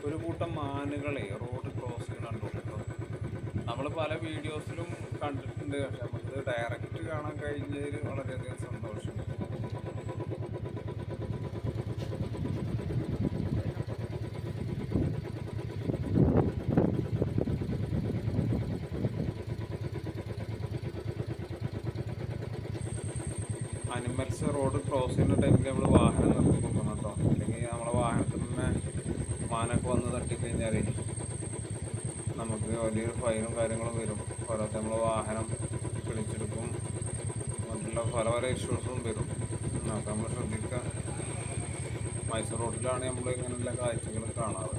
ഒരു കൂട്ടം മാനുകളെ road cross ചെയ്യണുണ്ടോ കേട്ടോ. നമ്മൾ പല വീഡിയോസിലും കണ്ടിട്ടുണ്ട്, പക്ഷെ നമുക്ക് ഡയറക്റ്റ് കാണാൻ കഴിഞ്ഞതിൽ വളരെയധികം സന്തോഷം. അനിമൽസ് റോഡ് ക്രോസ് ചെയ്യുന്ന ടൈമിൽ നമ്മൾ വാഹനം നിർത്തി കൊടുക്കണം കേട്ടോ. അല്ലെങ്കിൽ നമ്മളെ വാഹനത്തിൽ തന്നെ മാനൊക്കെ വന്ന് തട്ടിക്കഴിഞ്ഞാൽ നമുക്ക് വലിയൊരു ഫൈനും കാര്യങ്ങളും വരും. പോരാതെ നമ്മൾ വാഹനം പിടിച്ചെടുക്കും, മറ്റുള്ള പല പല ഇഷ്യൂസും വരും. അതൊക്കെ നമ്മൾ ശ്രദ്ധിക്കുക. മൈസൂർ റോഡിലാണ് നമ്മൾ ഇങ്ങനെയുള്ള കാഴ്ചകൾ കാണാറ്.